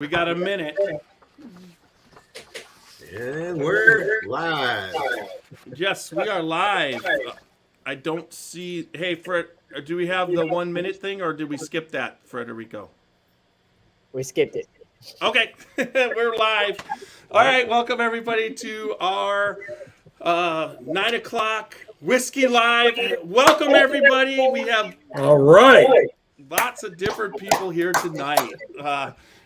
We got a minute. And we're live. Yes, we are live. I don't see. Hey, Fred, do we have the 1 minute thing or did we skip that, Frederico? We skipped it. Okay, we're live. All right, welcome everybody to our 9 o'clock Whiskey Live. Welcome everybody. We have All right. lots of different people here tonight.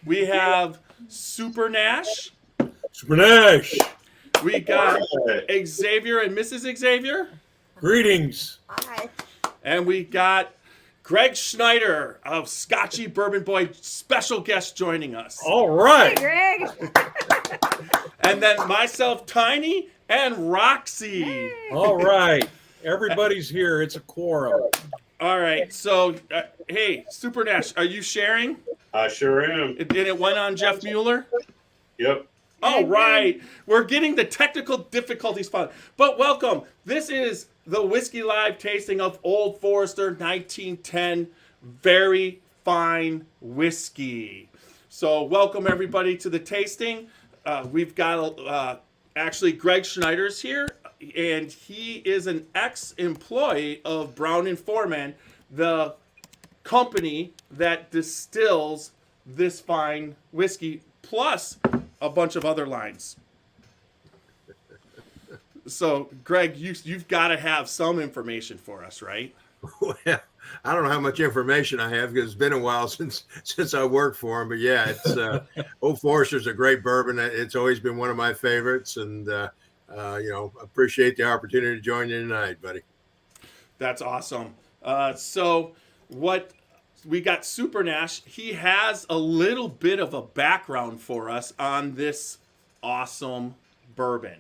We have Super Nash. Super Nash. We got Xavier and Mrs. Xavier. Greetings. Hi. And we got Greg Schneider of Scotchy Bourbon Boy, special guest joining us. All right. Greg. And then myself, Tiny, and Roxy. All right. Everybody's here. It's a quorum. All right, so, hey, Super Nash, are you sharing? I sure am. And it went on Jeff Mueller? Yep. All right, we're getting the technical difficulties fun. But welcome. This is the Whiskey Live tasting of Old Forester 1910 very fine whiskey. So welcome everybody to the tasting. We've got actually Greg Schneider's here, and he is an ex-employee of Brown and Foreman, the company that distills this fine whiskey, plus a bunch of other lines. So, Greg, you've got to have some information for us, right? Well, I don't know how much information I have because it's been a while since I worked for him. But yeah, it's Old Forester's a great bourbon. It's always been one of my favorites, and appreciate the opportunity to join you tonight, buddy. That's awesome. So, what we got, Super Nash. He has a little bit of a background for us on this awesome bourbon.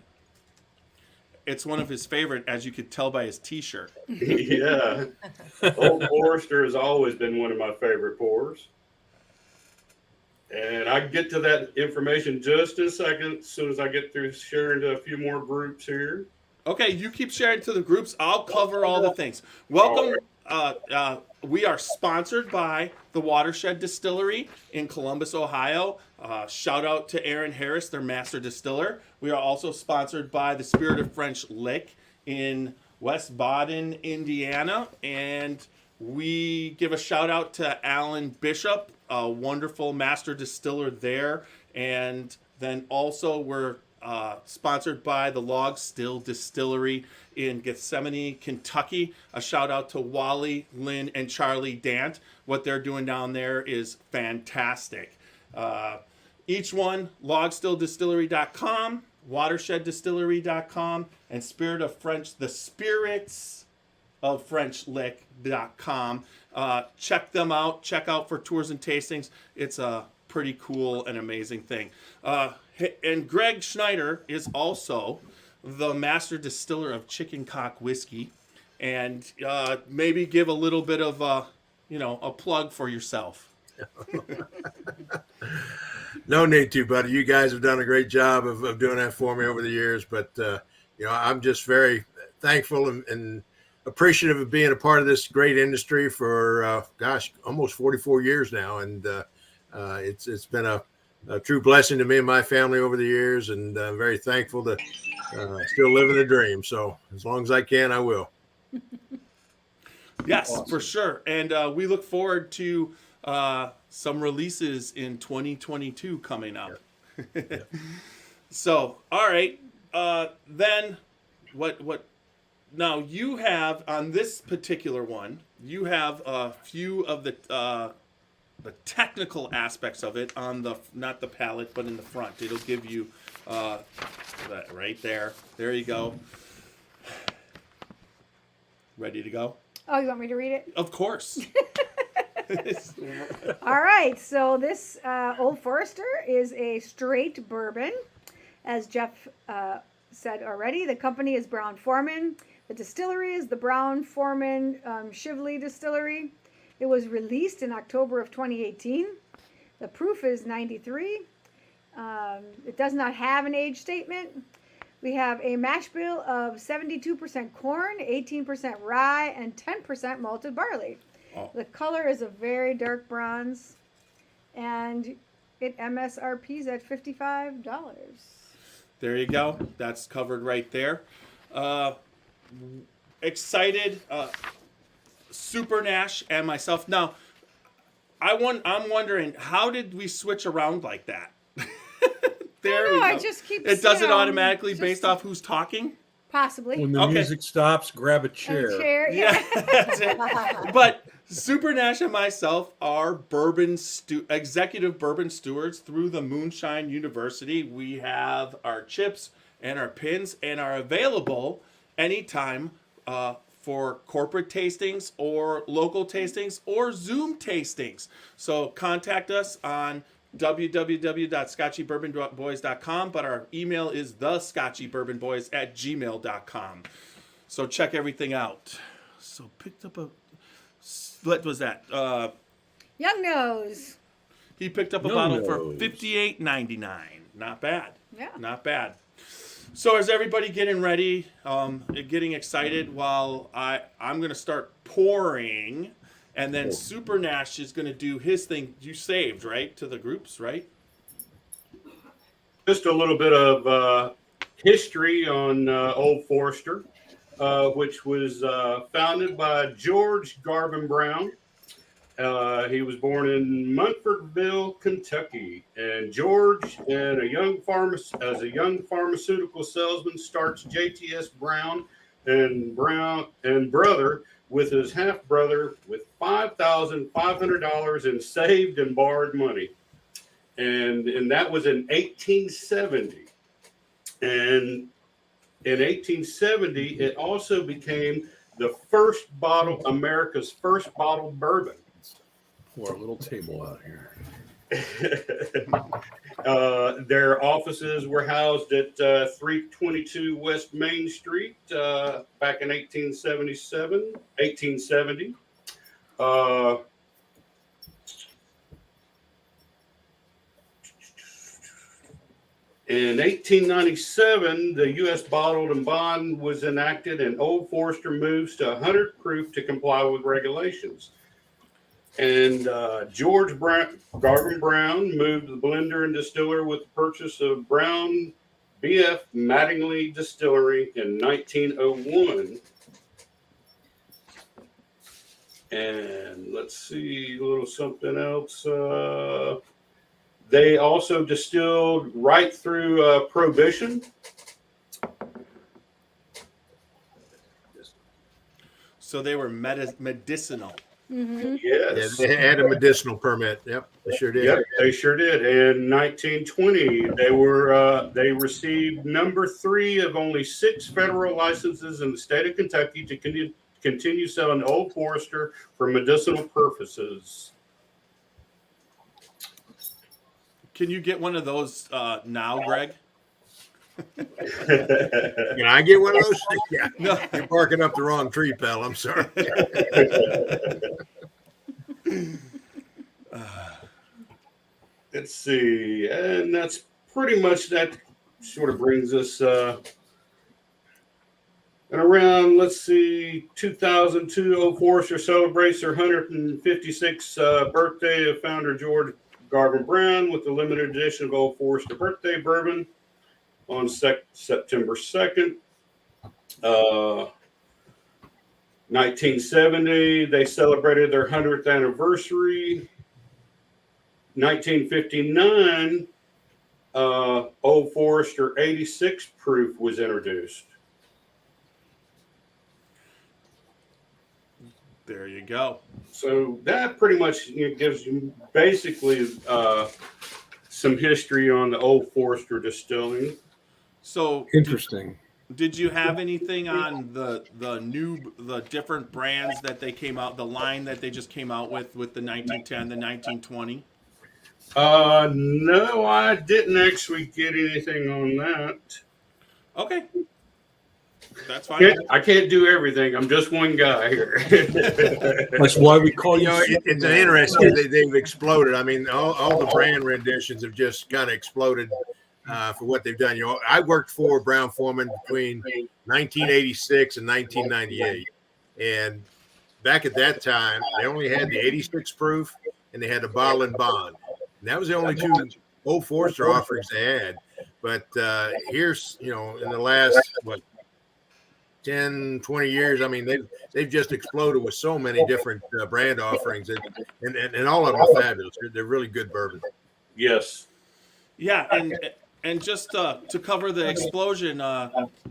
It's one of his favorite, as you could tell by his T-shirt. Yeah. Old Forester has always been one of my favorite pours. And I get to that information just in a second, as soon as I get through sharing to a few more groups here. Okay, you keep sharing to the groups. I'll cover all the things. Welcome. We are sponsored by the Watershed Distillery in Columbus, Ohio. Shout out to Aaron Harris, their master distiller. We are also sponsored by the Spirit of French Lick in West Baden, Indiana. And we give a shout out to Alan Bishop, a wonderful master distiller there. And then also we're sponsored by the Log Still Distillery in Gethsemane, Kentucky. A shout out to Wally, Lynn, and Charlie Dant. What they're doing down there is fantastic. Each one, logstilldistillery.com, watersheddistillery.com, and the spirits of French Lick.com. Check them out. Check out for tours and tastings. It's a pretty cool and amazing thing. And Greg Schneider is also the master distiller of Chicken Cock Whiskey. And maybe give a little bit of a plug for yourself. No need to, buddy. You guys have done a great job of doing that for me over the years. But, I'm just very thankful and appreciative of being a part of this great industry for, almost 44 years now. And it's been a true blessing to me and my family over the years. And I'm very thankful to still living the dream. So as long as I can, I will. Yes, Awesome. for sure. And we look forward to some releases in 2022 coming up. Yeah. So, all right. Then what now you have on this particular one, you have a few of the technical aspects of it on the, not the palate, but in the front. It'll give you that right there. There you go. Ready to go? Oh, you want me to read it? Of course. All right. So this Old Forester is a straight bourbon, as Jeff said already. The company is Brown Forman. The distillery is the Brown Forman Shively Distillery. It was released in October of 2018. The proof is 93. It does not have an age statement. We have a mash bill of 72% corn, 18% rye, and 10% malted barley. Oh. The color is a very dark bronze, and it MSRPs at $55. There you go. That's covered right there. Excited, Super Nash and myself. Now, I'm wondering, how did we switch around like that? There we go. I just keep. It does you it know, automatically just based off who's talking? possibly When the Okay. music stops, grab a a chair. chair. Yeah, that's it. But Super Nash and myself are executive bourbon stewards through the Moonshine University. We have our chips and our pins and are available anytime for corporate tastings or local tastings or Zoom tastings. So contact us on www.scotchybourbonboys.com, but our email is thescotchybourbonboys@gmail.com. So check everything out. So picked up what was that? Young Nose. He picked up a Young bottle for Nose. $58.99. Not bad. Yeah. Not bad. So is everybody getting ready? Getting excited while I'm going to start pouring, and then Super Nash is going to do his thing. You saved, right, to the groups, right? Just a little bit of history on Old Forester, which was founded by George Garvin Brown. He was born in Munfordville, Kentucky, and George, as a young pharmaceutical salesman, starts JTS Brown and brother with his half brother with $5,500 in saved and borrowed money, and that was in 1870. And in 1870, it also became America's first bottled bourbon. Pour a little table out here. Their offices were housed at 322 West Main Street back in 1870. In 1897, the U.S. bottled and bond was enacted, and Old Forester moves to 100 proof to comply with regulations. And George Garvin Brown moved the blender and distiller with the purchase of Brown BF Mattingly Distillery in 1901. And let's see, a little something else. They also distilled right through Prohibition. So they were medicinal. Mm-hmm. Yes. Yeah, they had a medicinal permit. Yep, they sure did. Yep, they sure did. In 1920, they received number 3 of only 6 federal licenses in the state of Kentucky to continue selling Old Forester for medicinal purposes. Can you get one of those now, Greg? Can I get one of those? Yeah, No. you're barking up the wrong tree, pal. I'm sorry. Let's see, and that's pretty much that. Sort of brings us and around, let's see, 2002, Old Forester celebrates their 156th birthday of founder George Garvin Brown with the limited edition of Old Forester birthday bourbon on September 2nd. 1970, they celebrated their 100th anniversary. 1959, Old Forester 86 proof was introduced. There you go. So that pretty much gives you basically some history on the Old Forester distilling. So Interesting. did you have anything on the different brands that they came out, the line that they just came out with the 1910, the 1920? No, I didn't actually get anything on that. Okay. That's fine. I can't do everything. I'm just one guy here. That's why we call You you. know, it's an interesting. They've exploded. I mean, all the brand renditions have just kind of exploded for what they've done. You know, I worked for Brown Forman between 1986 and 1998, and back at that time, they only had the 86 proof and they had the bottle and bond. And that was the only two Old Forester offerings they had. But here's, in the last, 10, 20 years, I mean, they've just exploded with so many different brand offerings, and all of them are fabulous. They're really good bourbon. Yes. Yeah, and just to cover the explosion,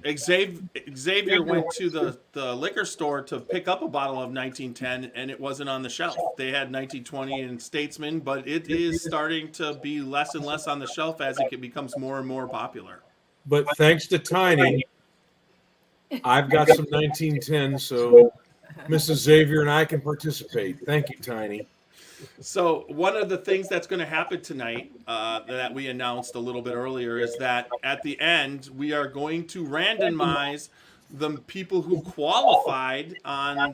Xavier went to the liquor store to pick up a bottle of 1910, and it wasn't on the shelf. They had 1920 and Statesman, but it is starting to be less and less on the shelf as it becomes more and more popular. But thanks to Tiny, I've got some 1910, so Mrs. Xavier and I can participate. Thank you, Tiny. So one of the things that's going to happen tonight that we announced a little bit earlier is that at the end we are going to randomize the people who qualified on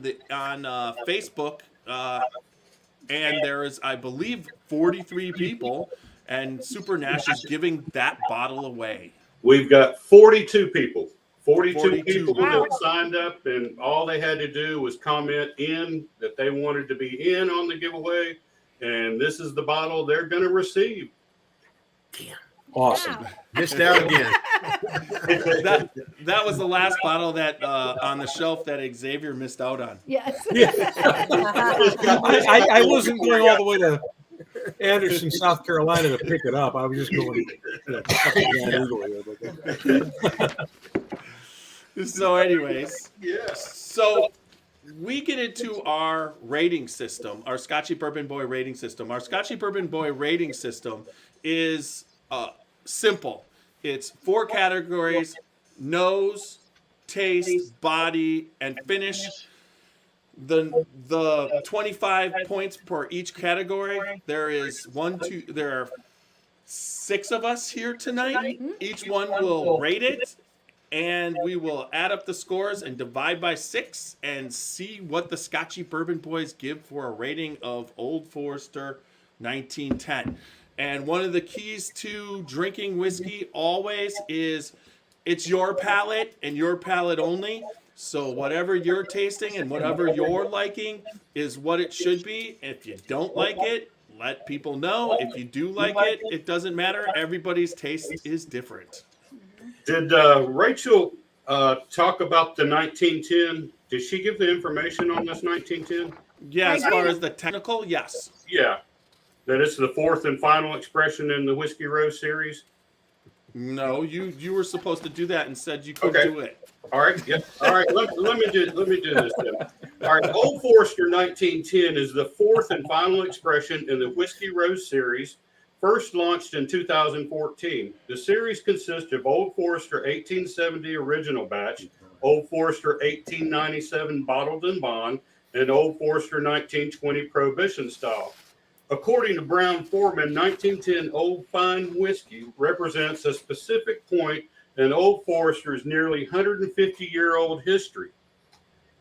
Facebook, and there is, I believe, 43 people, and Super Nash is giving that bottle away. We've got 42 people. 42 people Wow. that signed up, and all they had to do was comment in that they wanted to be in on the giveaway, and this is the bottle they're going to receive. Awesome. Wow. Missed out again. That was the last bottle that on the shelf that Xavier missed out on. Yes. Yeah. I wasn't going all the way to Anderson, South Carolina to pick it up. I was just going So anyways, Yes. so we get into our rating system, our Scotchy Bourbon Boy rating system. Our Scotchy Bourbon Boy rating system is simple. It's 4 categories: nose, taste, body, and finish. The 25 points per each category. There are 6 of us here tonight. Each one will rate it, and we will add up the scores and divide by 6 and see what the Scotchy Bourbon Boys give for a rating of Old Forester 1910. And one of the keys to drinking whiskey always is it's your palate and your palate only. So whatever you're tasting and whatever you're liking is what it should be. If you don't like it, let people know. If you do like it, it doesn't matter. Everybody's taste is different. Did Rachel talk about the 1910? Did she give the information on this 1910? Yeah, as far as the technical, yes. Yeah. That it's the 4th and final expression in the Whiskey Rose series? No, you were supposed to do that and said you could Okay. do it. All right. Yeah. All right. Let me do this then. All right. Old Forester 1910 is the 4th and final expression in the Whiskey Rose series, first launched in 2014. The series consists of Old Forester 1870 original batch, Old Forester 1897 bottled and bond, and Old Forester 1920 prohibition style. According to Brown-Forman, 1910 Old Fine Whiskey represents a specific point in Old Forester's nearly 150-year-old history.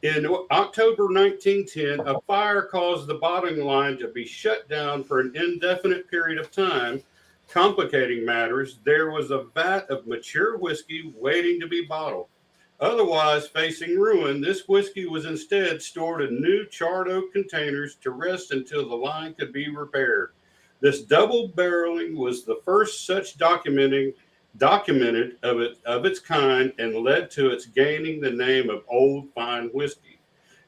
In October 1910, a fire caused the bottling line to be shut down for an indefinite period of time. Complicating matters, there was a vat of mature whiskey waiting to be bottled. Otherwise facing ruin, this whiskey was instead stored in new charred oak containers to rest until the line could be repaired. This double barreling was the first such documented of its kind and led to its gaining the name of Old Fine Whiskey.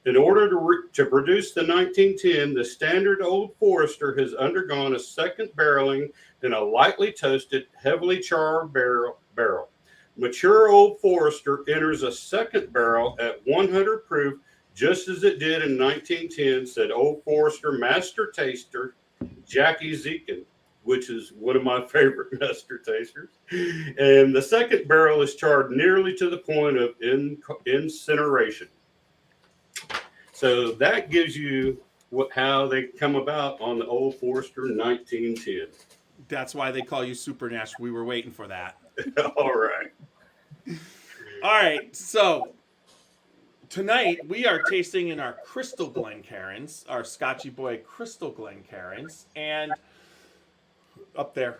In order to produce the 1910, the standard Old Forester has undergone a second barreling in a lightly toasted, heavily charred barrel. Mature Old Forester enters a second barrel at 100 proof, just as it did in 1910, said Old Forester Master Taster Jackie Zekin, which is one of my favorite master tasters. And the second barrel is charred nearly to the point of incineration. So that gives you how they come about on the Old Forester 1910. That's why they call you Super Nash. We were waiting for that. All right. All right, so tonight we are tasting in our Crystal Glencairns, our Scotchy Boy Crystal Glencairns, and up there.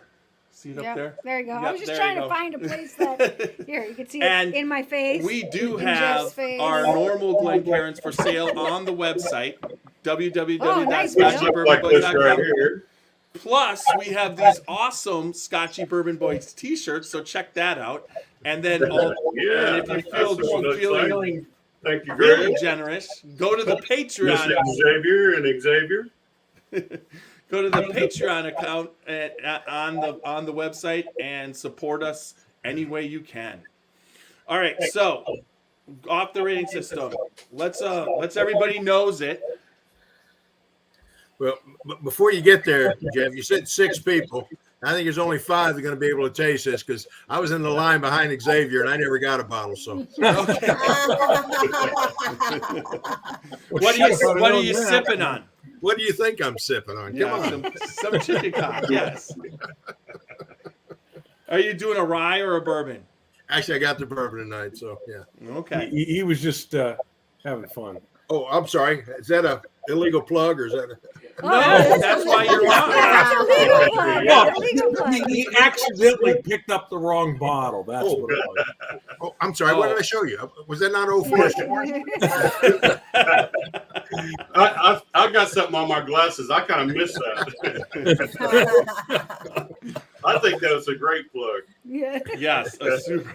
See it up Yep, there? there you go. I Yep, was just there trying you to go. find a place that here you can see And it in my face. We do in have Jeff's face. our normal Glencairns for sale on the website, Oh, nice, This looks like this right www.scotchybourbonboys.com. here. Plus, we have these awesome Scotchy Bourbon Boys T-shirts, so check that out. And then, and if you feel feeling Thank you, really Greg. generous, go to the Miss Patreon. Xavier and Xavier. Go to the Patreon account on the website and support us any way you can. All right, so off the rating system. Let's everybody knows it. Well, before you get there, Jeff, you said 6 people. I think there's only 5 that are going to be able to taste this because I was in the line behind Xavier and I never got a bottle. So, Okay. What are you sipping on? what do you think I'm sipping on? Come on. Some chicken cock. Yes. Are you doing a rye or a bourbon? Actually, I got the bourbon tonight. So, yeah. Okay. He was just having fun. Oh, I'm sorry. Is that a illegal plug or is that? No, that's why you're wrong. Yeah, it's illegal plug. Well, It's illegal plug. He accidentally picked up the wrong bottle. That's what it was. Oh, I'm sorry. What did I show you? Was that not Old Forester? I got something on my glasses. I kind of missed that. I think that was a great plug. Yeah. Yes, a super.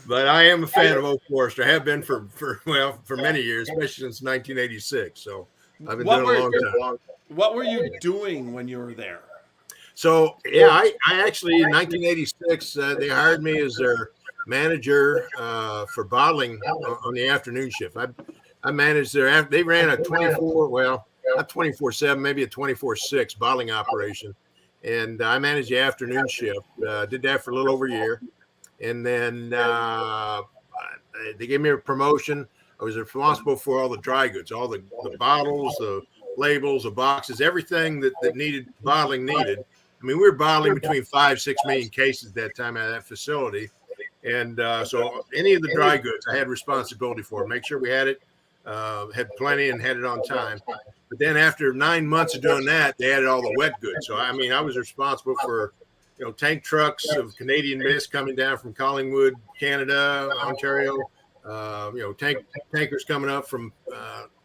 But I am a fan of Old Forester. I have been for many years, especially since 1986. So I've been doing it a long time. What were you doing when you were there? So yeah, I actually in 1986 they hired me as their manager for bottling on the afternoon shift. I managed their they ran a not 24/7, maybe a 24/6 bottling operation, and I managed the afternoon shift. Did that for a little over a year. And then they gave me a promotion. I was responsible for all the dry goods, all the bottles, the labels, the boxes, everything that needed bottling needed. I mean, we were bottling between 5-6 million cases at that time at that facility. And so any of the dry goods I had responsibility for, make sure we had it, had plenty and had it on time. But then after 9 months of doing that, they added all the wet goods. So, I mean, I was responsible for tank trucks of Canadian mist coming down from Collingwood, Canada, Ontario. Tankers coming up from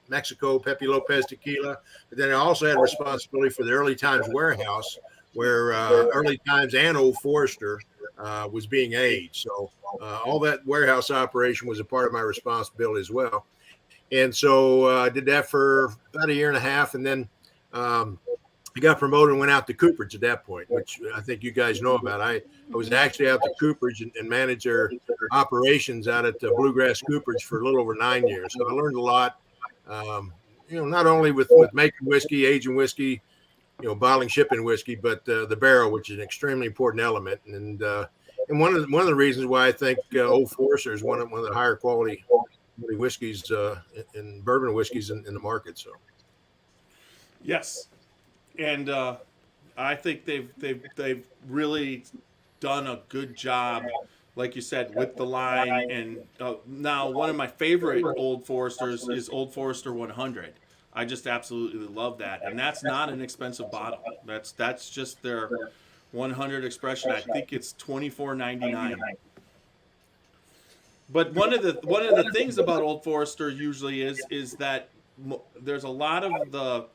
Mexico, Pepe Lopez tequila. But then I also had responsibility for the Early Times warehouse, where Early Times and Old Forester was being aged. So all that warehouse operation was a part of my responsibility as well. And so I did that for about a year and a half, and then I got promoted and went out to Cooperage at that point, which I think you guys know about. I was actually out to Cooperage and managed their operations out at Bluegrass Cooperage for a little over 9 years. So I learned a lot, not only with making whiskey, aging whiskey, bottling, shipping whiskey, but the barrel, which is an extremely important element. And one of the reasons why I think Old Forester is one of the higher quality whiskeys and bourbon whiskeys in the market. So, Yes. And I think they've really done a good job, like you said, with the line. And now one of my favorite Old Foresters is Old Forester 100. I just absolutely love that, and that's not an expensive bottle. That's just their 100 expression. I think it's $24.99. But one of the things about Old Forester usually is that there's a lot of the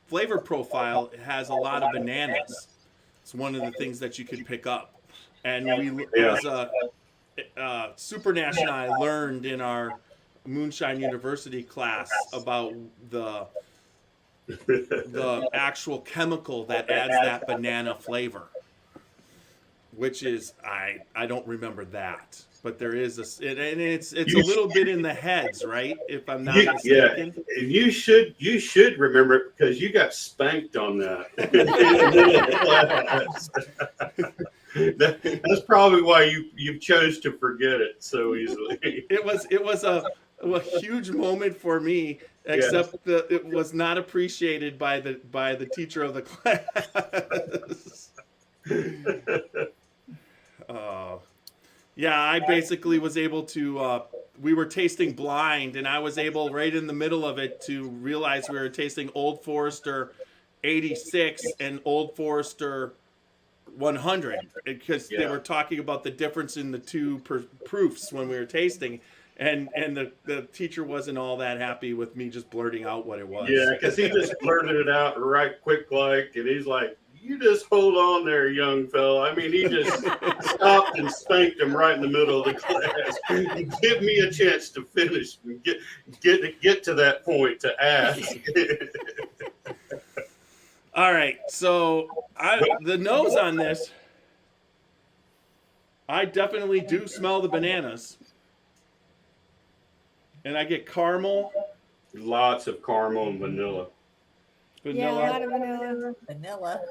flavor profile has a lot of bananas. It's one of the things that you can pick up. And as Super Nash and I learned in our Moonshine University class about the actual chemical that adds that banana flavor, which is I don't remember that. But there is and it's a little bit in the heads, right? If I'm not mistaken. Yeah, you should remember it because you got spanked on that. That's probably why you chose to forget it so easily. It was a huge moment for me, except that it was not appreciated by the teacher of the class. Yeah, I basically was able to, we were tasting blind, and I was able right in the middle of it to realize we were tasting Old Forester 86 and Old Forester 100 because they were talking about the difference in the two proofs when we were tasting. and the teacher wasn't all that happy with me just blurting out what it was. Yeah, because he just blurted it out right quick like, and he's like, "You just hold on there, young fella." I mean, he just stopped and spanked him right in the middle of the class. Give me a chance to finish and get to that point to ask. All right, so the nose on this, I definitely do smell the bananas, and I get caramel, Lots of caramel and vanilla. Yeah, a vanilla, lot of vanilla. Vanilla.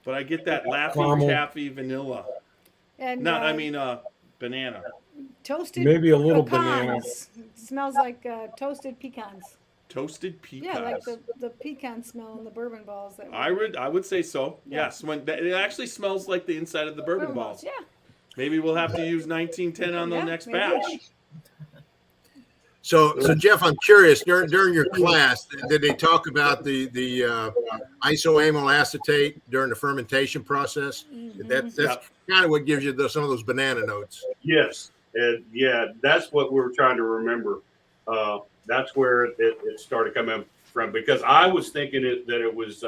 but I get that Laffy Caramel. Taffy vanilla. And Banana. toasted Maybe a little pecans. Smells like toasted pecans. Toasted pecans. Yeah, like the pecan smell in the bourbon balls. That I would say so. Yeah. Yes, it actually smells like the inside of the bourbon balls. Yeah. Maybe we'll have to use 1910 on the Yeah, next maybe. batch. So Jeff, I'm curious. During your class, did they talk about the isoamyl acetate during the fermentation process? That's kind of what gives you some of those banana notes. Yes, and yeah, that's what we were trying to remember. That's where it started coming from, because I was thinking that it was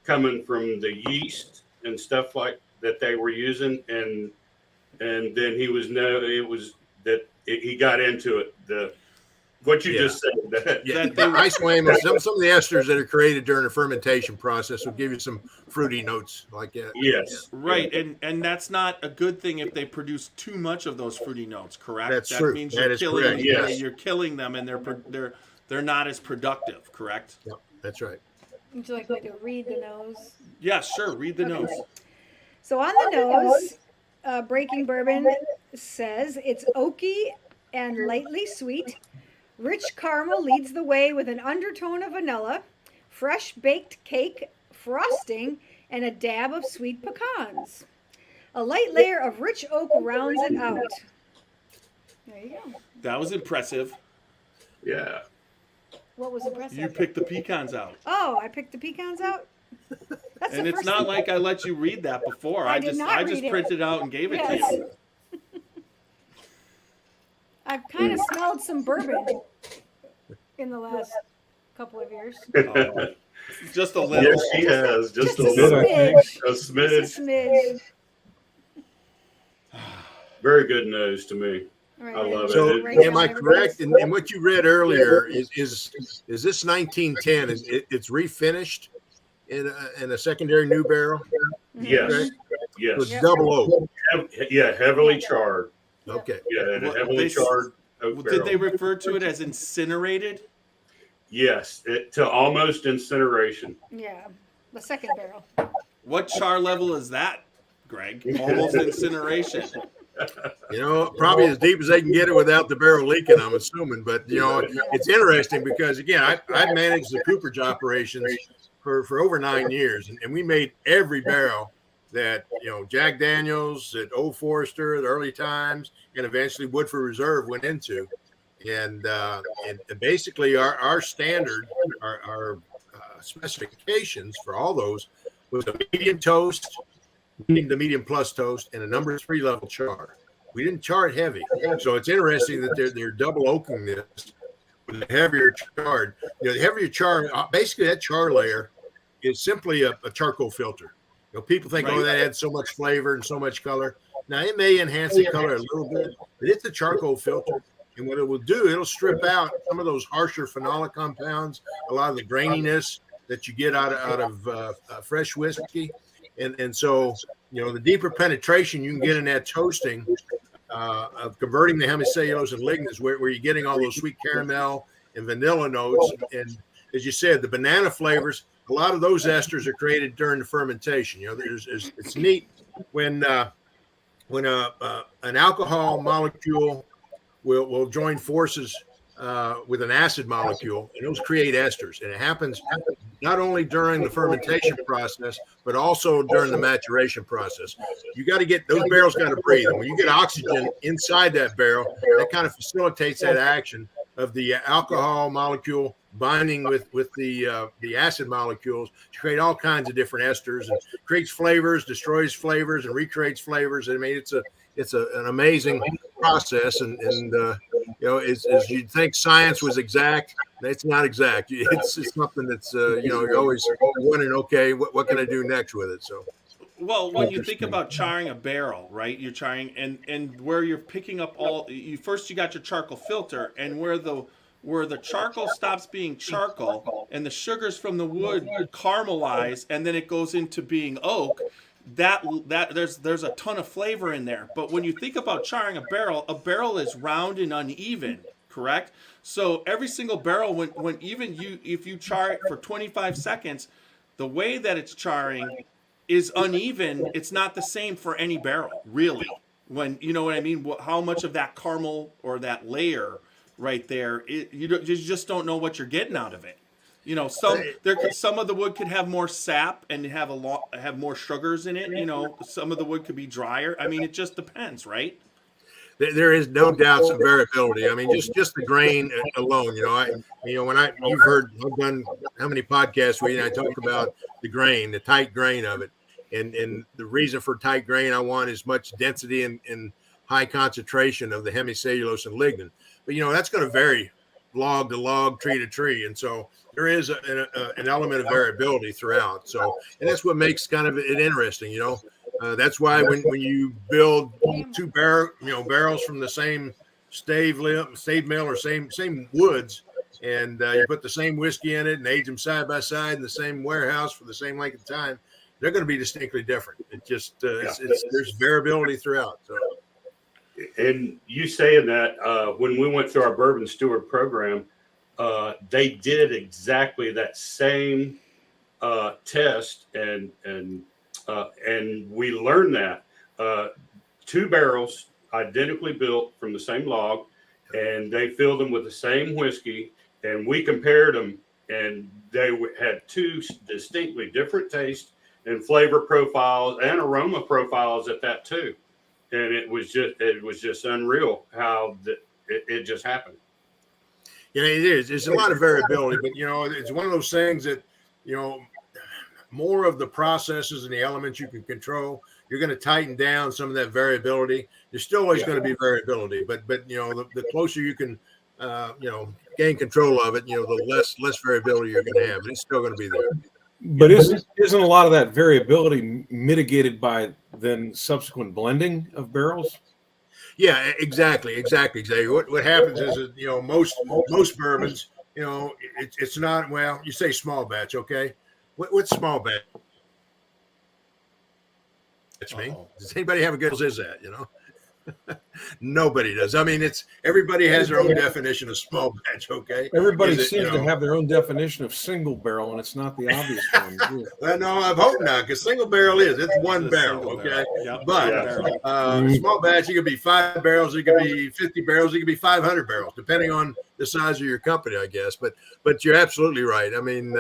coming from the yeast and stuff like that they were using, and then he got into it. What you just said. Yeah, isoamyl. Some of the esters that are created during the fermentation process will give you some fruity notes like that. Yes. Right, and that's not a good thing if they produce too much of those fruity notes. Correct. That's that true. means That you're is killing. correct. Yes. You're killing them, and they're not as productive. Correct. Yep, that's right. Would you like me to read the nose? Yeah, sure. Read the nose. So on the nose, Breaking Bourbon says it's oaky and lightly sweet. Rich caramel leads the way with an undertone of vanilla, fresh baked cake frosting, and a dab of sweet pecans. A light layer of rich oak rounds it out. There you go. That was impressive. Yeah. What was impressive? You picked the pecans out, Oh, I picked the pecans out? That's and the it's first not thing. like I let you read that before. I I did just not read it. printed out and gave it to Yes. you. I've kind of smelled some bourbon in the last couple of years. Oh, just a little. Yes, she has. Just a a little. smidge. A Just smidge. a smidge. Very good nose to me. Right, I love So, it. right am now I everybody's- correct? And what you read earlier is this 1910? It's refinished in a secondary new barrel? Yes. Okay. Yes. So it's double oak. Yeah, heavily charred. Okay. Yeah, and a What, heavily charred oak Did barrel. they refer to it as incinerated? Yes, to almost incineration. Yeah, the second barrel. What char level is that, Greg? Almost incineration. Probably as deep as they can get it without the barrel leaking, I'm assuming. But, it's interesting because, again, I managed the cooperage operations for over 9 years, and we made every barrel that, Jack Daniels, at Old Forester, the early times, and eventually Woodford Reserve went into. And basically our standard, our specifications for all those was a medium toast, the medium plus toast, and a number 3 level char. We didn't char it heavy. So it's interesting that they're double oaking this with a heavier char. The heavier char, basically that char layer is simply a charcoal filter. People think, Right. oh, that adds so much flavor and so much color. Now, it may enhance the color a little bit, but it's a charcoal filter. And what it will do, it'll strip out some of those harsher phenolic compounds, a lot of the graininess that you get out of fresh whiskey. And so, the deeper penetration you can get in that toasting of converting the hemicellulose and lignans, where you're getting all those sweet caramel and vanilla notes. And as you said, the banana flavors, a lot of those esters are created during the fermentation. It's neat when an alcohol molecule will join forces with an acid molecule, and those create esters. And it happens not only during the fermentation process, but also during the maturation process. You got to get those barrels got to breathe. And when you get oxygen inside that barrel, that kind of facilitates that action of the alcohol molecule binding with the acid molecules to create all kinds of different esters, and creates flavors, destroys flavors, and recreates flavors. I mean, it's an amazing process, and as you'd think science was exact, it's not exact. It's something that's you're always wondering, okay, what can I do next with it? So. Well, when you think about charring a barrel, right? You're charring, and where you're picking up you got your charcoal filter, and where the charcoal stops being charcoal and the sugars from the wood caramelize, and then it goes into being oak. That there's a ton of flavor in there. But when you think about charring a barrel is round and uneven, correct? So every single barrel, when even if you char it for 25 seconds, the way that it's charring is uneven. It's not the same for any barrel, really. When you know what I mean, how much of that caramel or that layer right there, you just don't know what you're getting out of it. Some of the wood could have more sap and have more sugars in it. Some of the wood could be drier. I mean, it just depends, right? There is no doubt some variability. I mean, just the grain alone. You've heard, I've done how many podcasts where I talk about the grain, the tight grain of it, and the reason for tight grain, I want as much density and high concentration of the hemicellulose and lignin. But that's going to vary log to log, tree to tree, and so there is an element of variability throughout. So, and that's what makes kind of it interesting. That's why when you build two barrels from the same stave mill or same woods, and you put the same whiskey in it and age them side by side in the same warehouse for the same length of time, they're going to be distinctly different. It just there's variability throughout. So. And you saying that when we went through our Bourbon Steward program, they did exactly that same test, and we learned that two barrels identically built from the same log, and they filled them with the same whiskey, and we compared them, and they had two distinctly different tastes and flavor profiles and aroma profiles at that too. And it was just unreal how it just happened. Yeah, it is. There's a lot of variability, but it's one of those things that more of the processes and the elements you can control, you're going to tighten down some of that variability. There's still always going to be variability, but the closer you can gain control of it, the less variability you're going to have, but it's still going to be there. But isn't a lot of that variability mitigated by then subsequent blending of barrels? Yeah, exactly, Xavier. What happens is that, most bourbons, it's not, well, you say small batch, okay? What's small batch? That's me. Does anybody have a good is that, Nobody does. I mean, everybody has their own definition of small batch, okay? Everybody seems to have their own definition of single barrel, and it's not the obvious one. Well, no, I hope not, because single barrel it's one barrel, okay? Yep. But small batch, it could be 5 barrels, it could be 50 barrels, it could be 500 barrels, depending on the size of your company, I guess. But you're absolutely right. I mean,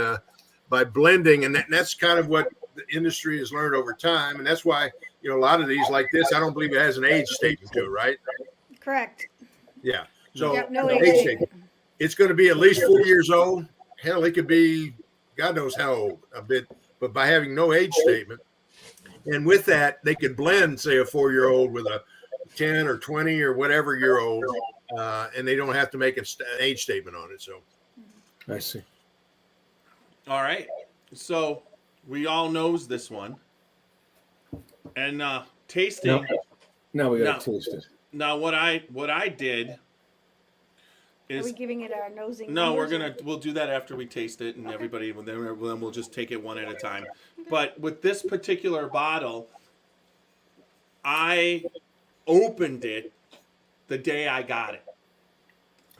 by blending, and that's kind of what the industry has learned over time, and that's why a lot of these like this, I don't believe it has an age statement to it, right? Correct. Yeah. So no age statement. It's going to be at least 4 years old. Hell, it could be God knows how old a bit, but by having no age statement, and with that, they could blend, say, a 4-year-old with a 10 or 20 or whatever year old, and they don't have to make an age statement on it. So, I see. All right. So we all knows this one. And tasting. Now we got to taste it. Now what I did is. Are we giving it our nosing? No, we'll do that after we taste it, and everybody. Then we'll just take it one at a time. But with this particular bottle, I opened it the day I got it.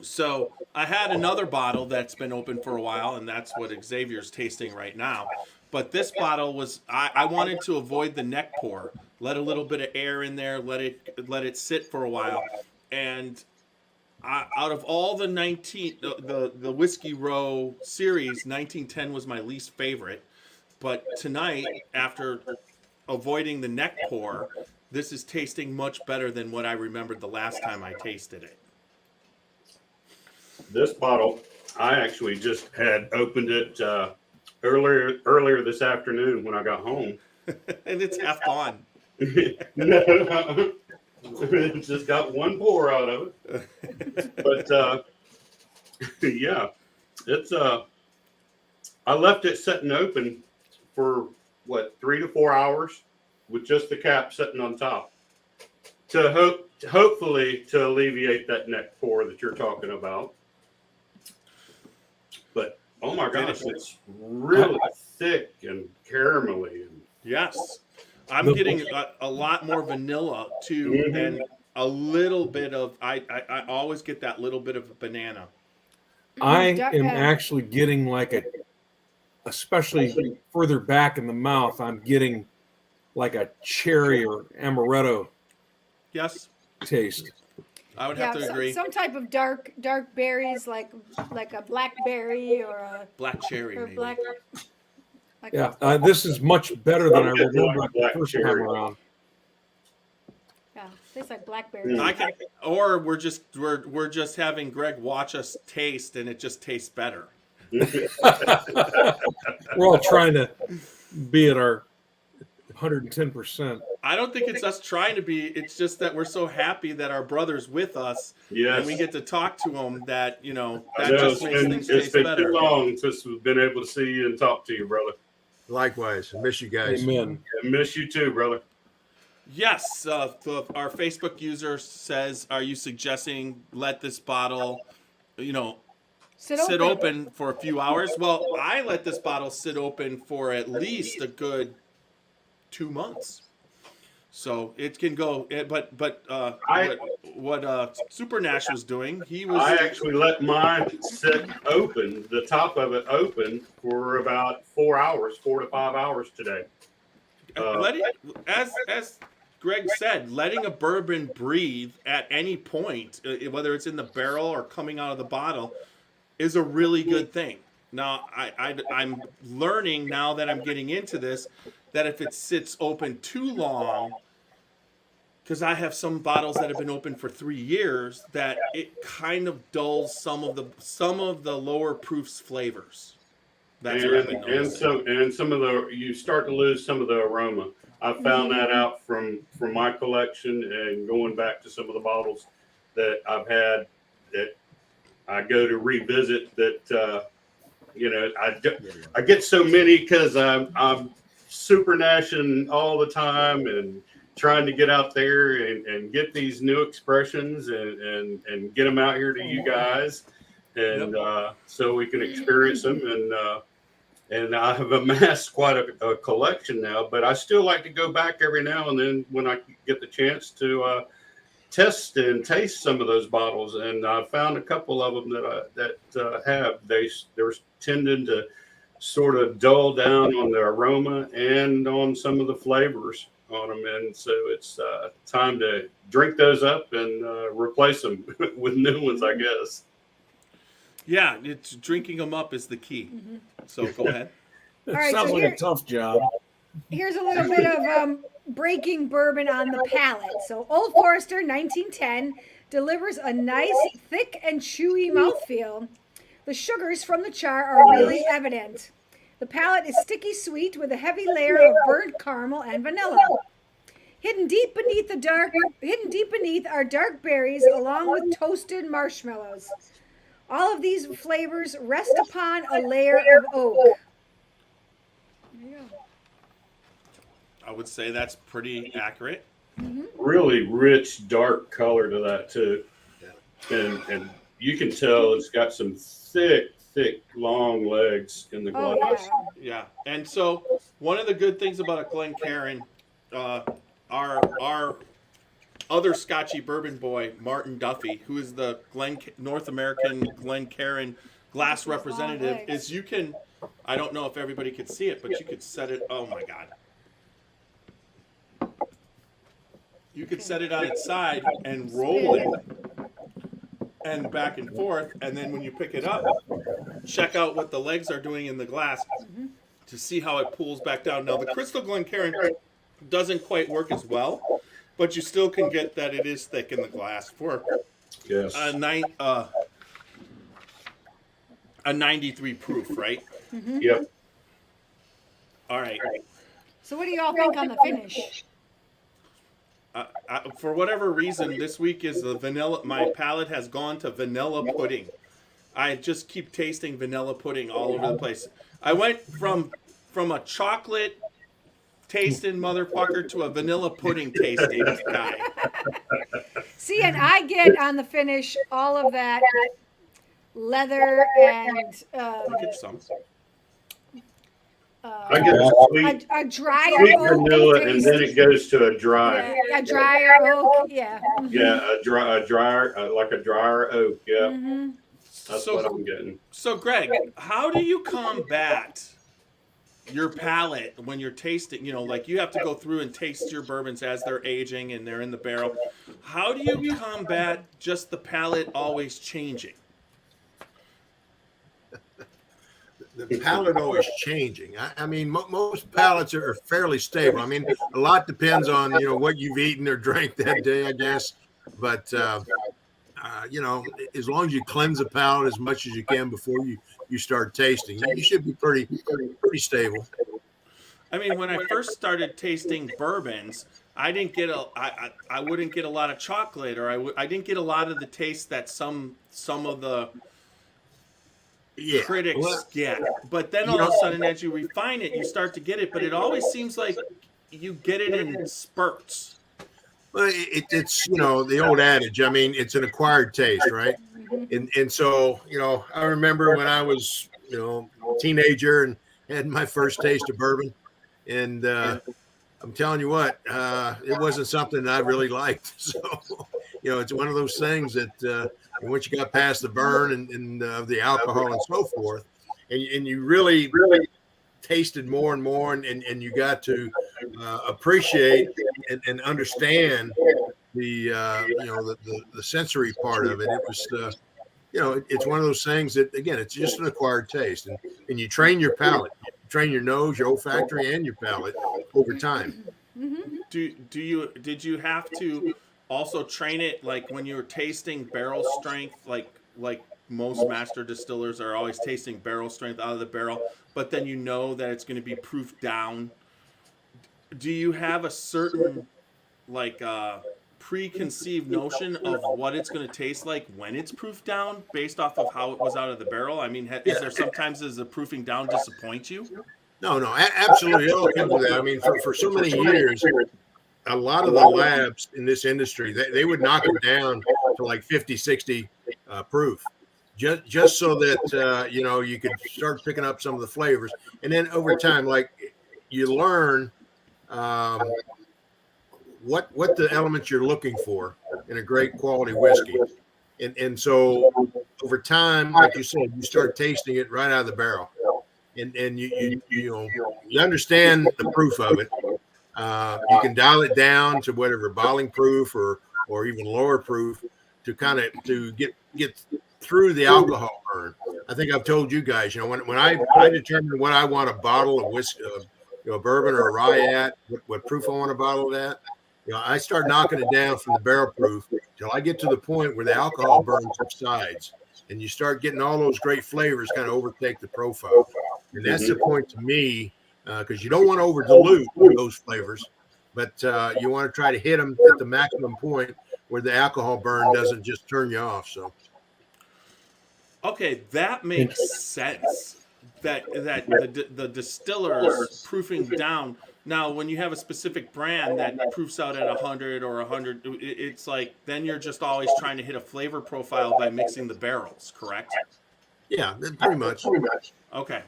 So I had another bottle that's been open for a while, and that's what Xavier's tasting right now. But this bottle was, I wanted to avoid the neck pour, let a little bit of air in there, let it sit for a while. And out of all the the Whiskey Row series, 1910 was my least favorite. But tonight, after avoiding the neck pour, this is tasting much better than what I remembered the last time I tasted it. This bottle, I actually just had opened it earlier this afternoon when I got home. And it's half gone. It's just got one pour out of it. But yeah, it's I left it sitting open for what 3 to 4 hours with just the cap sitting on top to hopefully to alleviate that neck pour that you're talking about. But oh my gosh, it's really thick and caramelly. Yes. I'm getting a lot more vanilla too, and a little bit of I always get that little bit of banana. I am actually getting like especially further back in the mouth, I'm getting like a cherry or amaretto Yes, taste. I would have to agree. Some type of dark berries, like a blackberry or a Black cherry, maybe. black. Like Yeah, this is much better than I remember the Black first time cherry. around. Yeah, tastes like blackberry. I can, or we're just having Greg watch us taste, and it just tastes better. We're all trying to be at our 110%. I don't think it's us trying to be. It's just that we're so happy that our brother's with us, Yes. and we get to talk to him. That I that know, just makes things it's taste been better. too long since we've been able to see you and talk to you, brother. Likewise, miss you guys. Amen. I miss you too, brother. Yes, our Facebook user says, "Are you suggesting let this bottle, sit open for a few hours?" Well, I let this bottle sit open for at least a good 2 months, so it can go. But what Super Nash was doing, he was. I actually let mine sit open, the top of it open, for about 4 hours, 4 to 5 hours today. As Greg said, letting a bourbon breathe at any point, whether it's in the barrel or coming out of the bottle, is a really good thing. Now, I'm learning now that I'm getting into this that if it sits open too long, because I have some bottles that have been open for 3 years, that it kind of dulls some of the lower proofs flavors. That's what I've been noticing. And some of the you start to lose some of the aroma. I found that out from my collection and going back to some of the bottles that I've had that I go to revisit. That I get so many because I'm super nashing all the time and trying to get out there and get these new expressions and get them out here to you guys, and so we can experience them. And I have amassed quite a collection now, but I still like to go back every now and then when I get the chance to test and taste some of those bottles. And I found a couple of them that they're tending to sort of dull down on the aroma and on some of the flavors on them. And so it's time to drink those up and replace them with new ones, I guess. Yeah, it's drinking them up is the key. Mm-hmm. So go ahead. It All right, sounds so like a tough job. Here's a little bit of breaking bourbon on the palate. So Old Forester 1910 delivers a nice, thick and chewy mouthfeel. The sugars from the char are really evident. The palate is sticky sweet with a heavy layer of burnt caramel and vanilla. Hidden deep beneath are dark berries along with toasted marshmallows. All of these flavors rest upon a layer of oak. There you go. I would say that's pretty accurate. Really rich, dark color to that too, and you can tell it's got some thick, long legs in the glass. Oh, Yeah, and so one of the good things about a Glencairn, our other Scotchy Bourbon boy, Martin Duffy, who is the North American Glencairn glass representative, is you can, I don't know if everybody could see it, but you could set it, oh my God. You could set it on its side and roll it and back and forth, and then when you pick it up, check out what the legs are doing in the glass to see how it pulls back down. Now, the Crystal Glencairn doesn't quite work as well, but you still can get that it is thick in the glass for a 93 proof, right? Yep. All right. So what do y'all think on the finish? For whatever reason, this week is the vanilla. My palate has gone to vanilla pudding. I just keep tasting vanilla pudding all over the place. I went from a chocolate tasting motherfucker to a vanilla pudding tasting guy. See, and I get on the finish all of that leather and I'll get some. I get a sweet, a drier sweet oak vanilla, and taste. then it goes to a dry. Yeah, a drier oak. Yeah. Yeah, a drier, like a drier oak. Yeah, Mm-hmm. that's So- what I'm getting. So, Greg, how do you combat your palate when you're tasting? You know, like you have to go through and taste your bourbons as they're aging and they're in the barrel. How do you combat just the palate always changing? The palate always changing. I mean, most palates are fairly stable. I mean, a lot depends on what you've eaten or drank that day, I guess. But as long as you cleanse the palate as much as you can before you start tasting, you should be pretty stable. I mean, when I first started tasting bourbons, I didn't get I wouldn't get a lot of chocolate, or I didn't get a lot of the taste that some of the critics get. But then all of a sudden, as you refine it, you start to get it. But it always seems like you get it in spurts. Well, it's the old adage. I mean, it's an acquired taste, right? And so I remember when I was a teenager and had my first taste of bourbon, and I'm telling you what, it wasn't something that I really liked. So it's one of those things that once you got past the burn and the alcohol and so forth, and you really tasted more and more, and you got to appreciate and understand the sensory part of it. It was it's one of those things that, again, it's just an acquired taste, and you train your palate, you train your nose, your olfactory, and your palate over time. Did you have to also train it, like when you were tasting barrel strength, like most master distillers are always tasting barrel strength out of the barrel, but then that it's going to be proofed down? Do you have a certain preconceived notion of what it's going to taste like when it's proofed down based off of how it was out of the barrel? I mean, is there sometimes does the proofing down disappoint you? No, absolutely. It all comes with that. I mean, for so many years, a lot of the labs in this industry, they would knock it down to like 50, 60 proof, just so that, you could start picking up some of the flavors. And then over time, like, you learn what the elements you're looking for in a great quality whiskey. And so over time, like you said, you start tasting it right out of the barrel. And you understand the proof of it. You can dial it down to whatever bottling proof or even lower proof to get through the alcohol burn. I think I've told you guys, when I determine what I want a bottle of whiskey, bourbon or a rye at, what proof I want a bottle at, I start knocking it down from the barrel proof till I get to the point where the alcohol burn subsides, and you start getting all those great flavors kind of overtake the profile. And that's the point to me, because you don't want to over dilute those flavors, but you want to try to hit them at the maximum point where the alcohol burn doesn't just turn you off. So, okay, that makes sense. That the distillers proofing down. Now, when you have a specific brand that proofs out at 100 or 100, it's like then you're just always trying to hit a flavor profile by mixing the barrels, correct? Yeah, pretty much. Okay.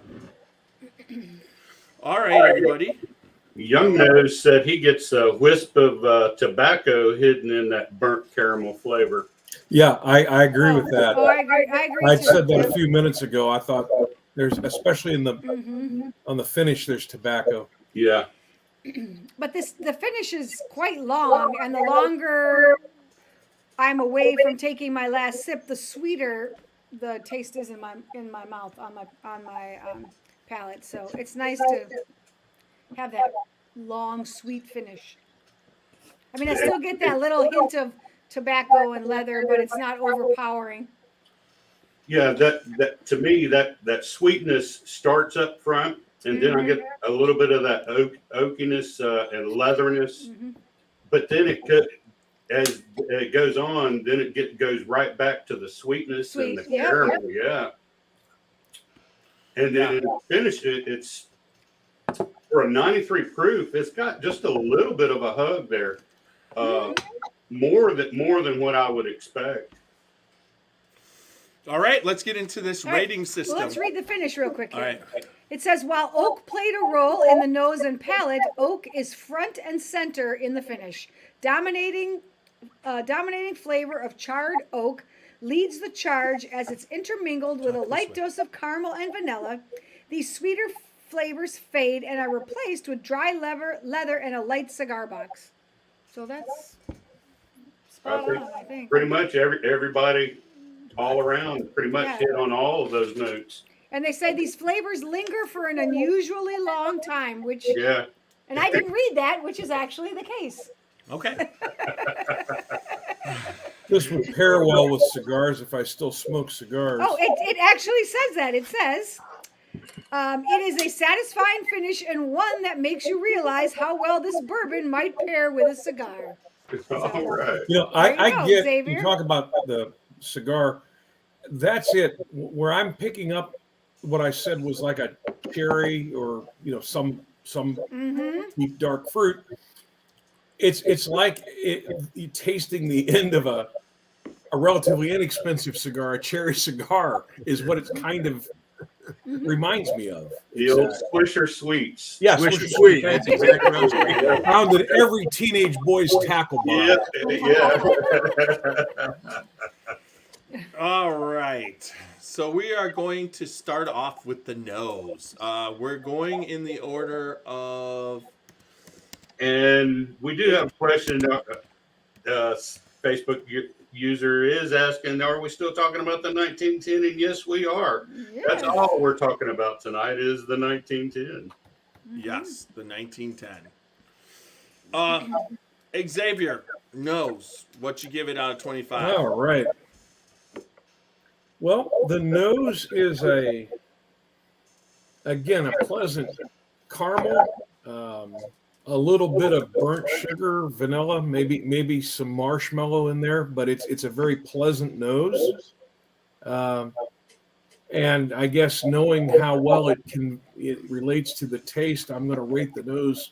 All right, everybody. Young Nose said he gets a wisp of tobacco hidden in that burnt caramel flavor. Yeah, I agree with that. Oh, I agree. I too. said that a few minutes ago. I thought there's, especially on the finish, there's tobacco. Yeah. But the finish is quite long, and the longer I'm away from taking my last sip, the sweeter the taste is in my mouth, on my palate. So it's nice to have that long sweet finish. I mean, I still get that little hint of tobacco and leather, but it's not overpowering. Yeah, that to me that sweetness starts up front, and then I get a little bit of that oakiness and leatheriness, but then as it goes on, then goes right back to the sweetness and the Sweet, yeah. caramel. Yeah. And then it's for a 93 proof, it's got just a little bit of a hug there. More than what I would expect. All right, let's get into this All right, rating system. Well, let's read the finish real quick here. All right. It says, while oak played a role in the nose and palate, oak is front and center in the finish. Dominating flavor of charred oak leads the charge as it's intermingled with a light dose of caramel and vanilla. These sweeter flavors fade and are replaced with dry leather and a light cigar box. So that's spot on, I think. Pretty much everybody all around pretty much hit on all of those notes. And they say these flavors linger for an unusually long time, which and I didn't read that, which is actually the case. Okay. This would pair well with cigars if I still smoke cigars. Oh, it actually says that. It says it is a satisfying finish and one that makes you realize how well this bourbon might pair with a cigar. All right. You know, I get Xavier. You talk about the cigar. That's it. Where I'm picking up what I said was like a cherry or some deep dark fruit. It's like tasting the end of a relatively inexpensive cigar. A cherry cigar is what it's kind of reminds me of. The old Swisher Sweets. Yeah, Swisher Sweet. That's exactly what I was thinking. Found in every teenage boy's tackle box. Yeah. All right. So we are going to start off with the nose. We're going in the order of... And we do have a question. Facebook user is asking, are we still talking about the 1910? And yes, we are. Yes. That's all we're talking about tonight is the 1910. Yes, the 1910. Xavier, nose. What you give it out of 25? All right. Well, the nose is a pleasant caramel, a little bit of burnt sugar, vanilla, maybe some marshmallow in there, but it's a very pleasant nose. And I guess knowing how well it relates to the taste, I'm going to rate the nose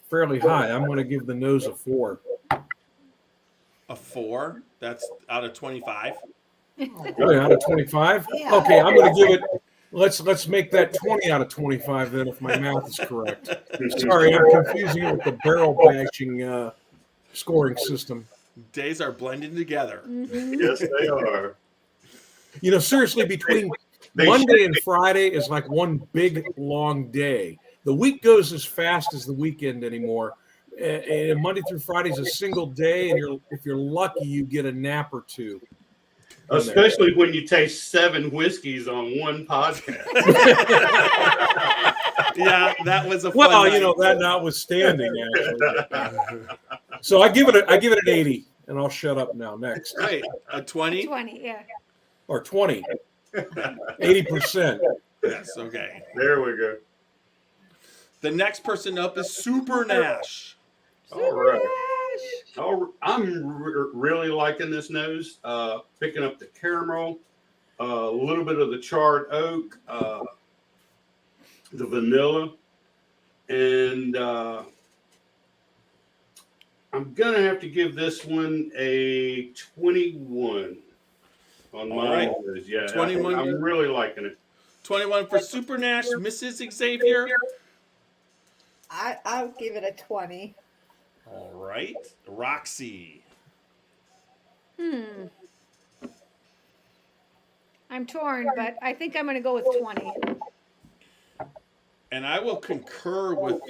fairly high. I'm going to give the nose a 4. A 4? That's out of 25? Really, out of 25? Yeah. Okay, I'm going to give it. Let's make that 20 out of 25 then, if my math is correct. Sorry, I'm confusing it with the barrel bashing scoring system. Days are blending together. Yes, they are. Seriously, between Monday and Friday is like one big long day. The week goes as fast as the weekend anymore. And Monday through Friday is a single day, and if you're lucky, you get a nap or two. Especially when you taste 7 whiskeys on one podcast. Yeah, that was a fun well, night. That notwithstanding, actually. So I give it an 80, and I'll shut up now. Next, Wait, a 20? 20, yeah. or 20, 80%. Yes, okay. There we go. The next person up is Super Nash. All right. I'm really liking this nose. Picking up the caramel, a little bit of the charred oak, the vanilla, and I'm gonna have to give this one a 21 on my nose. Yeah, 21. I'm really liking it. 21 for Super Nash. Mrs. Xavier. I'll give it a 20. All right. Roxy. I'm torn, but I think I'm going to go with 20. And I will concur with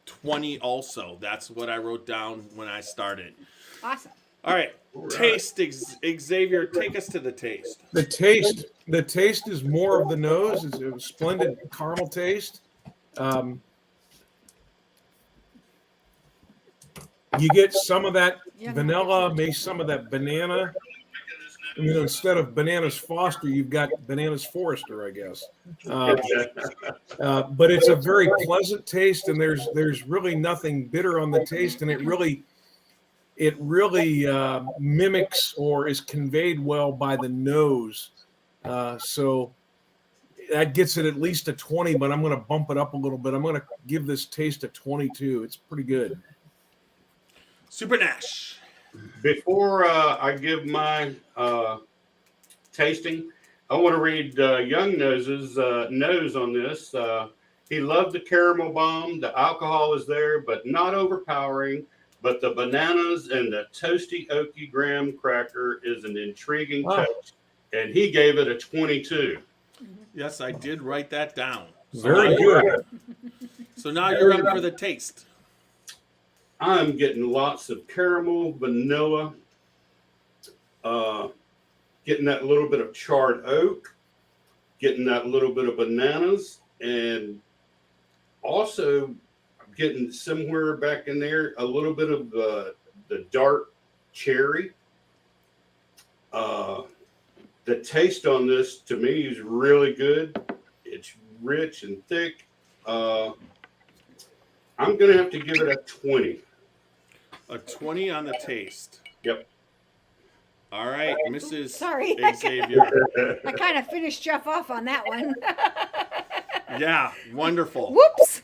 20 also. That's what I wrote down when I started. Awesome. All right. Taste, Xavier, take us to the taste. The taste is more of the nose. It's a splendid caramel taste. You get some of that vanilla, maybe some of that banana. Instead of Bananas Foster, you've got Bananas Forester, I guess. But it's a very pleasant taste, and there's really nothing bitter on the taste, and it really it really mimics or is conveyed well by the nose. So that gets it at least a 20, but I'm going to bump it up a little bit. I'm going to give this taste a 22. It's pretty good. Super Nash. Before I give my tasting, I want to read Young Nose's nose on this. He loved the caramel bomb. The alcohol is there, but not overpowering. But the bananas and the toasty oaky graham cracker is an intriguing touch. And he gave it a 22. Yes, I did write that down. Very good. So now you're up for the taste. I'm getting lots of caramel, vanilla, getting that little bit of charred oak, getting that little bit of bananas, and also getting somewhere back in there a little bit of the dark cherry. The taste on this to me is really good. It's rich and thick. I'm going to have to give it a 20. A 20 on the taste. Yep. All right, Mrs. Sorry. Xavier. I kind of finished Jeff off on that one. Yeah, wonderful. Whoops.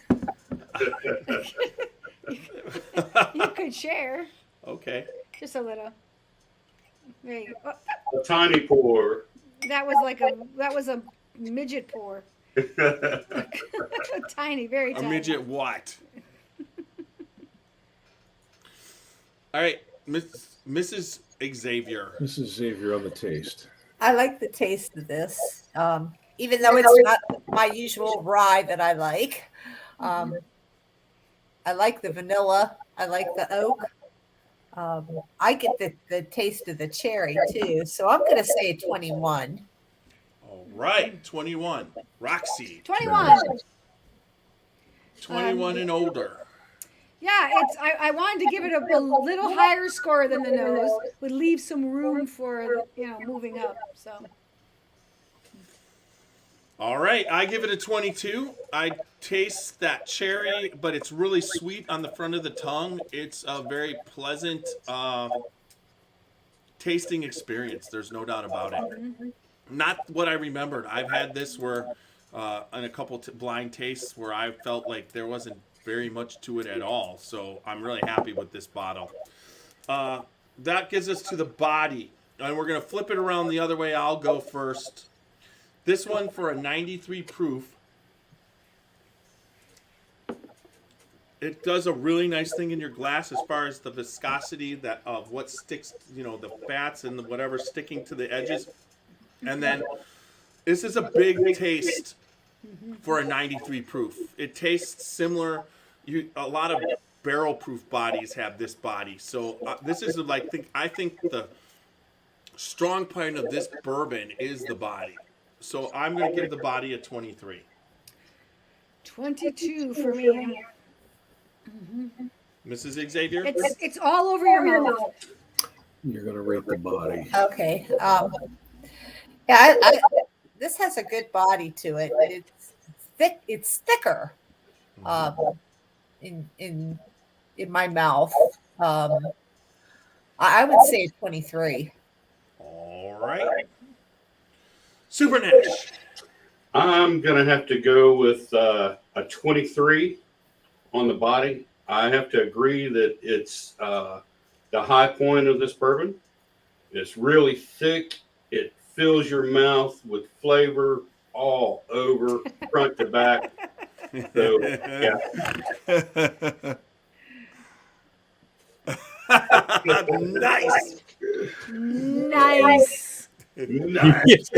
You could share Okay. just a little. There you go. A tiny pour. That was a midget pour. Tiny, very A tiny. midget what? All right, Mrs. Xavier. This is Xavier on the taste. I like the taste of this, even though it's not my usual rye that I like. I like the vanilla. I like the oak. I get the taste of the cherry too. So I'm going to say 21. All right, 21. Roxy. 21. 21 and older. Yeah, I wanted to give it a little higher score than the nose. Would leave some room for moving up. So. All right, I give it a 22. I taste that cherry, but it's really sweet on the front of the tongue. It's a very pleasant tasting experience. There's no doubt about it. Not what I remembered. I've had this where, in a couple blind tastes where I felt like there wasn't very much to it at all. So I'm really happy with this bottle. That gives us to the body. And we're going to flip it around the other way. I'll go first. This one for a 93 proof. It does a really nice thing in your glass as far as the viscosity of what sticks, the fats and whatever sticking to the edges. And then this is a big taste for a 93 proof. It tastes similar. A lot of barrel proof bodies have this body. So this is I think the strong point of this bourbon is the body. So I'm going to give the body a 23. 22 for me. Mrs. Xavier? It's all over your mouth. You're going to rate the body. Okay. Yeah, this has a good body to it. It's thick. It's thicker in my mouth. I would say 23. All right. Super Nash. I'm going to have to go with a 23 on the body. I have to agree that it's the high point of this bourbon. It's really thick. It fills your mouth with flavor all over, front to back. So, yeah. Nice. Nice. Nice.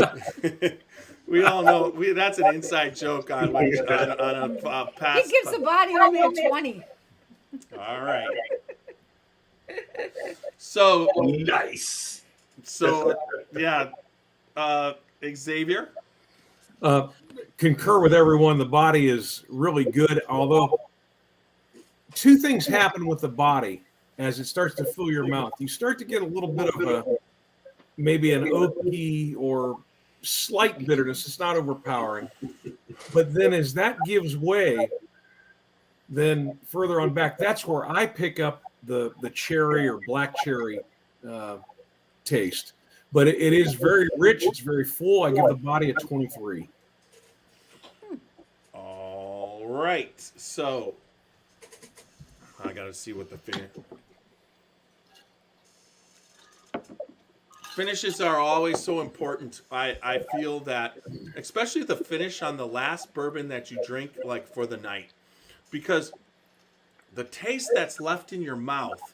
We all know that's an inside joke on a past. He gives the body only a 20. All right. So Nice. So yeah, Xavier. Concur with everyone. The body is really good. Although two things happen with the body as it starts to fill your mouth. You start to get a little bit of maybe an oaky or slight bitterness. It's not overpowering. But then as that gives way, then further on back, that's where I pick up the cherry or black cherry taste, but it is very rich. It's very full. I give the body a 23. All right. So I got to see what the finishes are always so important. I feel that, especially the finish on the last bourbon that you drink, like for the night, because the taste that's left in your mouth,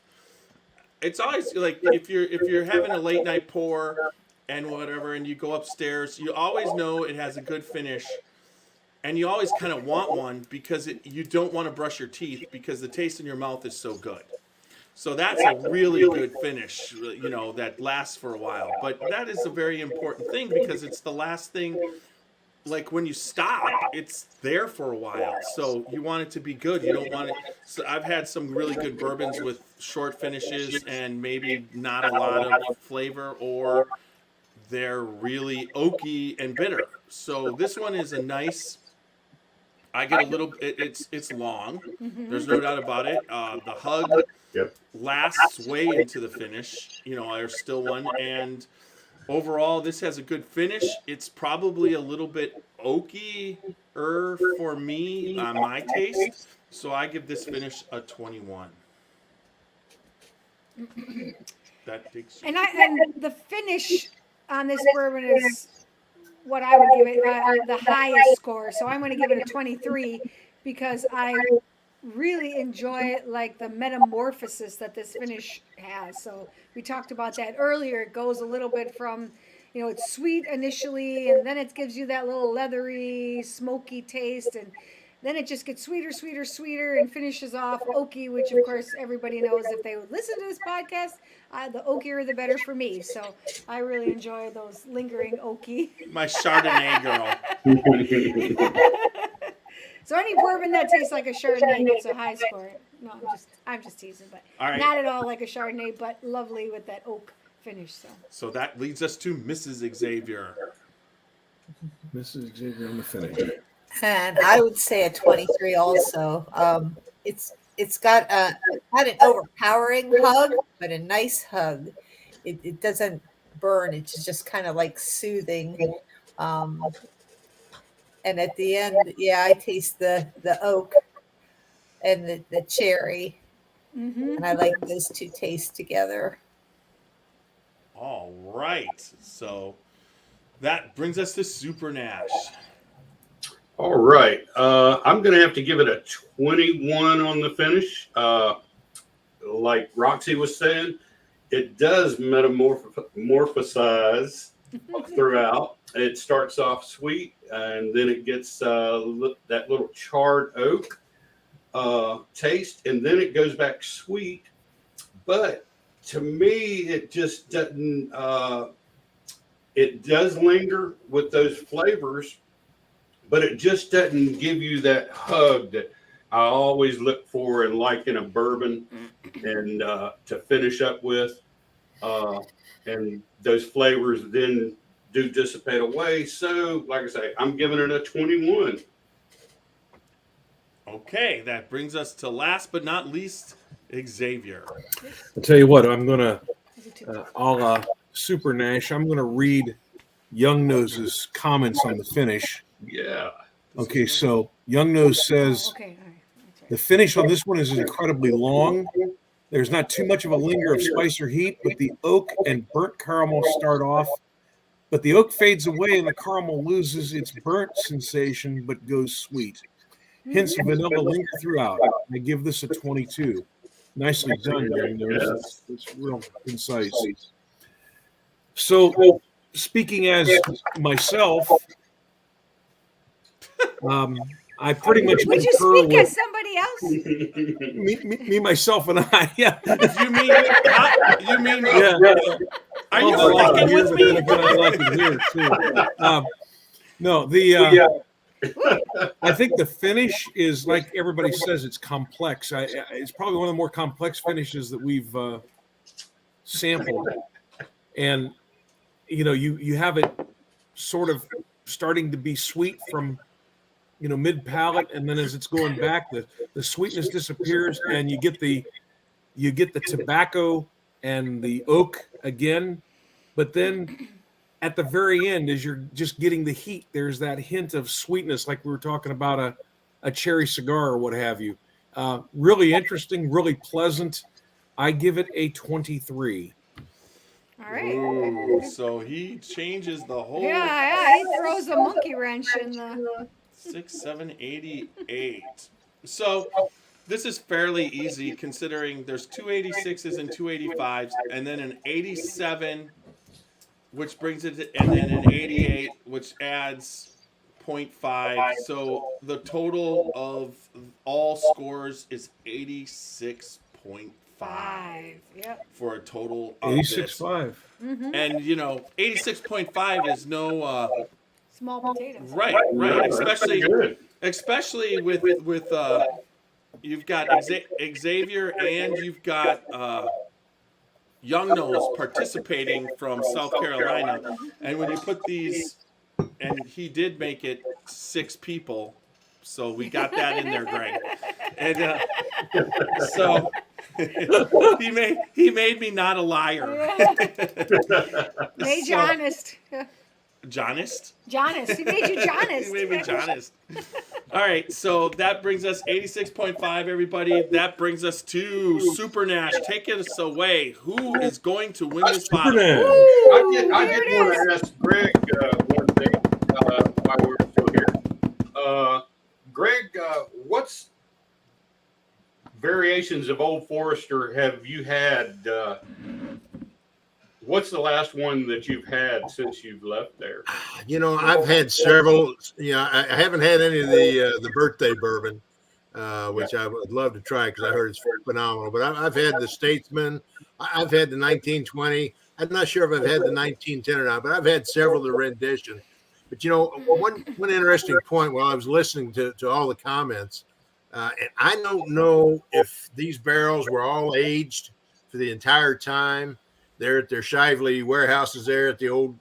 it's always like if you're having a late night pour and whatever, and you go upstairs, you always know it has a good finish, and you always kind of want one because you don't want to brush your teeth because the taste in your mouth is so good. So that's a really good finish, that lasts for a while. But that is a very important thing because it's the last thing. Like when you stop, it's there for a while. So you want it to be good. You don't want it. So I've had some really good bourbons with short finishes and maybe not a lot of flavor, or they're really oaky and bitter. So this one is a nice. I get a little. It's long. There's no doubt about it. The hug lasts way into the finish. There's still one, and overall, this has a good finish. It's probably a little bit oaky-er for me on my taste, so I give this finish a 21. That takes. And the finish on this bourbon is what I would give it the highest score. So I'm going to give it a 23 because I really enjoy like the metamorphosis that this finish has. So we talked about that earlier. It goes a little bit from, it's sweet initially, and then it gives you that little leathery, smoky taste, and then it just gets sweeter, sweeter, sweeter, and finishes off oaky, which of course everybody knows if they would listen to this podcast, the oakier the better for me. So I really enjoy those lingering oaky. My Chardonnay girl. So any bourbon that tastes like a Chardonnay gets a high score. No, I'm just teasing, but right. Not at all like a Chardonnay, but lovely with that oak finish. So that leads us to Mrs. Xavier. Mrs. Xavier on the finish. And I would say a 23 also. It's got not an overpowering hug, but a nice hug. It doesn't burn. It's just kind of like soothing. And at the end, I taste the oak and the cherry. And I like those two tastes together. All right. So that brings us to Super Nash. All right. I'm going to have to give it a 21 on the finish. Like Roxy was saying, it does metamorphosize throughout. It starts off sweet, and then it gets that little charred oak taste, and then it goes back sweet. But to me, it just doesn't. It does linger with those flavors, but it just doesn't give you that hug that I always look for and like in a bourbon, and to finish up with. And those flavors then do dissipate away. So, like I say, I'm giving it a 21. Okay, that brings us to last but not least, Xavier. I'll tell you what, I'm going to, Super Nash, I'm going to read Young Nose's comments on the finish. Yeah. Okay, so Young Nose says, Okay, all right. the finish on this one is incredibly long. There's not too much of a linger of spice or heat, but the oak and burnt caramel start off. But the oak fades away and the caramel loses its burnt sensation, but goes sweet. Hints of vanilla linger throughout. I give this a 22. Nicely done, Young Nose. It's real concise. So, speaking as myself, I pretty much Would you concur speak with as somebody else? me, myself, and I. Yeah. You mean? Yeah. Are you Well, fucking with me? I like it here too. No, I think the finish is like everybody says. It's complex. It's probably one of the more complex finishes that we've sampled, and you have it sort of starting to be sweet from mid palate, and then as it's going back, the sweetness disappears, and you get the You get the tobacco and the oak again, but then at the very end, as you're just getting the heat, there's that hint of sweetness, like we were talking about a cherry cigar or what have you. Really interesting, really pleasant. I give it a 23. All right. Ooh, so he changes the whole Yeah, he throws a monkey wrench in the. 6, 7, 88. So this is fairly easy considering there's 286s and 285s, and then an 87, which brings it to, and then an 88, which adds 0.5. So the total of all scores is 86.5 Yep. for a total of 86.5. Mm-hmm. And 86.5 is no Small potatoes. right, That's pretty good. especially with you've got Xavier and you've got Young Nose participating from South Carolina, and when you put these, and he did make it 6 people, so we got that in there, Greg, and so he made me not a liar. Made you honest. Johnest? Johnest. He made you Johnest. He made me Johnest. All right, so that brings us 86.5, everybody. That brings us to Super Nash. Take us away. Who is going to win this Super bottle? Nash. I did want to ask Greg one thing while we're still here. Greg, what's variations of Old Forester have you had? What's the last one that you've had since you've left there? I've had several. I haven't had any of the birthday bourbon, which I would love to try because I heard it's phenomenal. But I've had the Statesman. I've had the 1920. I'm not sure if I've had the 1910 or not, but I've had several of the rendition. But one interesting point while I was listening to all the comments, and I don't know if these barrels were all aged for the entire time. They're at their Shively warehouses there at the old,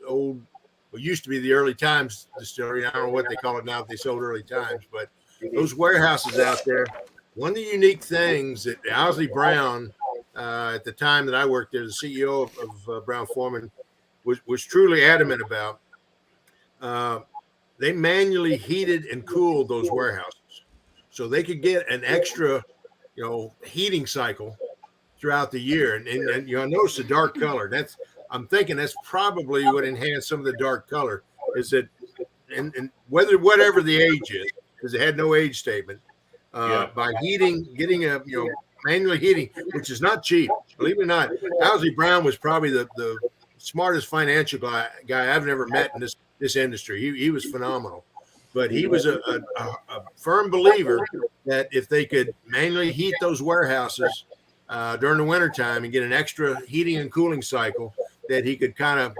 what used to be the Early Times distillery. I don't know what they call it now if they sold Early Times, but those warehouses out there, one of the unique things that Owsley Brown, at the time that I worked there, the CEO of Brown Forman, was truly adamant about, they manually heated and cooled those warehouses so they could get an extra, heating cycle throughout the year. And I notice the dark color. I'm thinking that's probably what enhanced some of the dark color is that, and whatever the age is, because it had no age statement, by getting manually heating, which is not cheap, believe it or not. Owsley Brown was probably the smartest financial guy I've ever met in this industry. He was phenomenal, but he was a firm believer that if they could manually heat those warehouses during the wintertime and get an extra heating and cooling cycle, that he could kind of,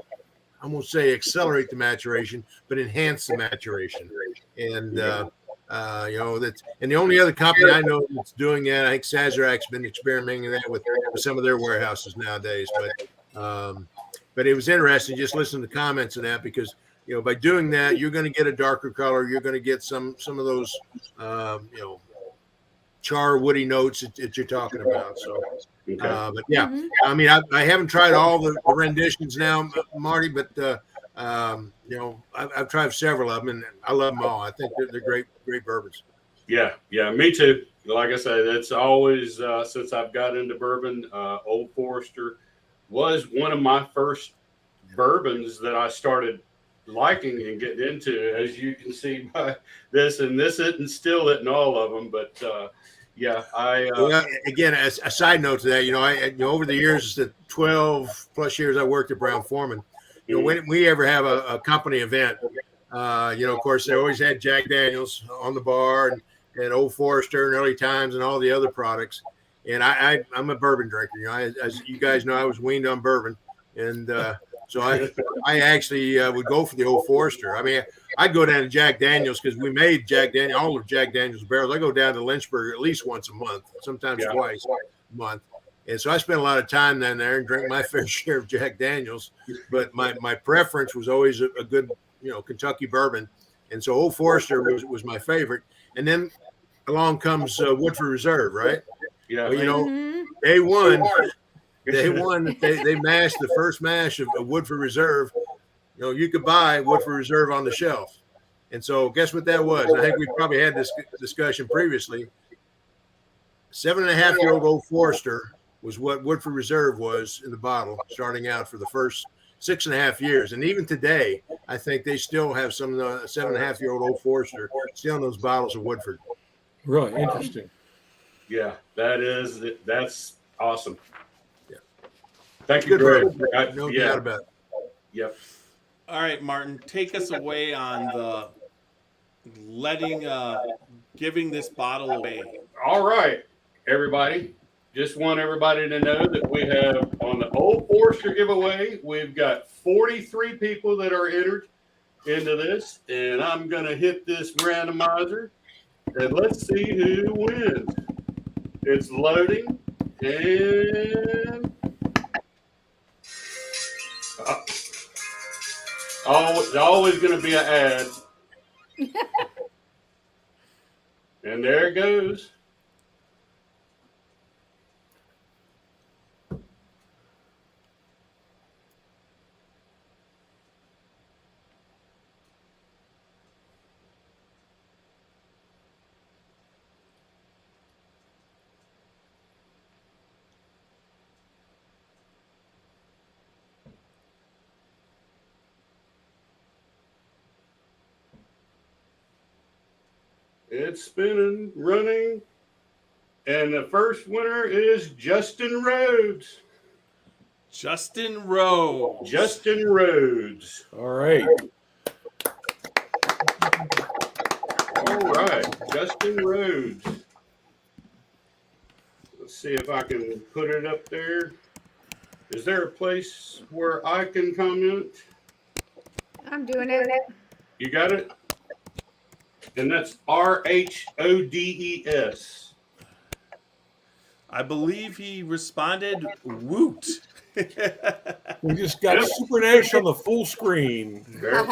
I won't say accelerate the maturation, but enhance the maturation. And, and the only other company I know that's doing that, I think Sazerac's been experimenting with that with some of their warehouses nowadays. But it was interesting just listening to the comments on that because, by doing that, you're going to get a darker color. You're going to get some of those, char woody notes that you're talking about. So, but yeah, I mean, I haven't tried all the renditions now, Marty, but I've tried several of them, and I love them all. I think they're great bourbons. Yeah, me too. Like I said, it's always since I've got into bourbon, Old Forester was one of my first bourbons that I started liking and getting into, as you can see by this, and this isn't still in all of them, but again, as a side note to that, I over the years, the 12 plus years I worked at Brown Forman, when we ever have a company event, of course they always had Jack Daniels on the bar and Old Forester and Early Times and all the other products, and I'm a bourbon drinker. As you guys know, I was weaned on bourbon, and so I actually would go for the Old Forester. I mean, I'd go down to Jack Daniels because we made all of Jack Daniels barrels. I go down to Lynchburg at least once a month, sometimes twice a month. And so I spent a lot of time down there and drank my fair share of Jack Daniels. But my preference was always a good, Kentucky bourbon. And so Old Forester was my favorite. And then along comes Woodford Reserve, right? Yeah. Well, day one, they mashed the first mash of Woodford Reserve. You could buy Woodford Reserve on the shelf. And so guess what that was? I think we probably had this discussion previously. 7.5-year-old Old Forester was what Woodford Reserve was in the bottle starting out for the first 6.5 years. And even today, I think they still have some 7.5-year-old Old Forester still in those bottles of Woodford. Really interesting. Yeah, that's awesome. Yeah. Thank you, Good Greg. No doubt about it. Yep. All right, Martin, take us away on the giving this bottle away. All right, everybody. Just want everybody to know that we have on the Old Forester giveaway, we've got 43 people that are entered into this, and I'm going to hit this randomizer, and let's see who wins. It's loading, and always going to be an ad. And there it goes. It's spinning, running, and the first winner is Justin Rhodes. Justin Rhodes. Justin Rhodes. All right. All right, Justin Rhodes. Let's see if I can put it up there. Is there a place where I can comment? I'm doing it. You got it? And that's RHODES. I believe he responded, woot. We just got Super Nash on the full screen. Yeah.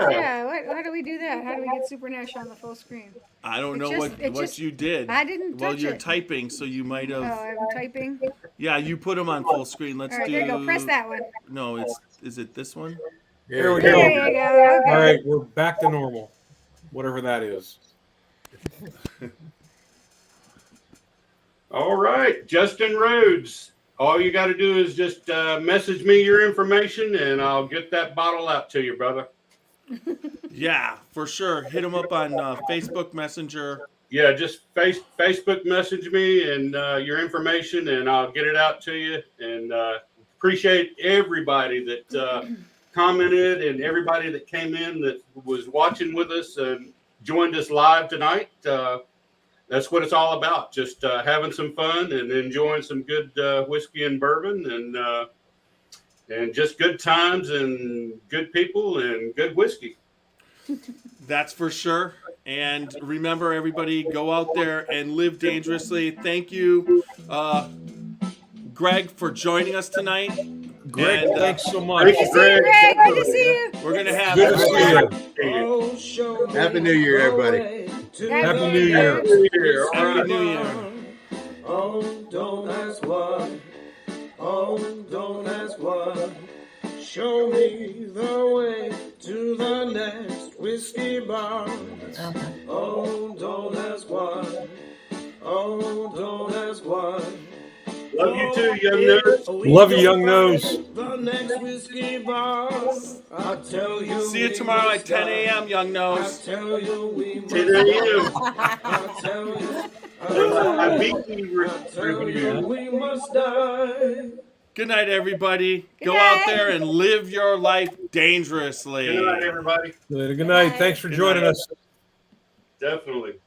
Yeah, how do we do that? How do we get Super Nash on the full screen? I don't know It what just- you did. I didn't Well, touch you're it. typing, so you might Oh, have. I'm typing. Yeah, you put them on full screen. Let's All right, do. there you go. Press that one. No, is it this one? There we There go. you go. Okay. All right, we're back to normal, whatever that is. All right, Justin Rhodes. All you got to do is just message me your information, and I'll get that bottle out to you, brother. Yeah, for sure. Hit him up on Facebook Messenger. Yeah, just Facebook message me and your information, and I'll get it out to you. And appreciate everybody that commented and everybody that came in that was watching with us and joined us live tonight. That's what it's all about. Just having some fun and enjoying some good whiskey and bourbon and just good times and good people and good whiskey. That's for sure. And remember, everybody, go out there and live dangerously. Thank you, Greg, for joining us tonight. Greg, And, thanks so much. Thank Good you, to see you, Greg. Greg. Good to see you. We're going to have Good to see you. Happy New Year, everybody. Happy New Year. Happy New Year. Oh, don't ask why. Oh, don't ask why. Show me the way to the next whiskey bar. Oh, don't ask why. Oh, don't ask why. Love you too, young nose. Love you, young nose. The next whiskey bar. I tell you. See you tomorrow at 10 a.m., young I nose. tell you we must 10 a.m. I tell you. I beat you. I tell you we must die. Good night, everybody. Good Go night. out there and live your life dangerously. Good night, everybody. Good night. Thanks for Good joining night. us. Definitely.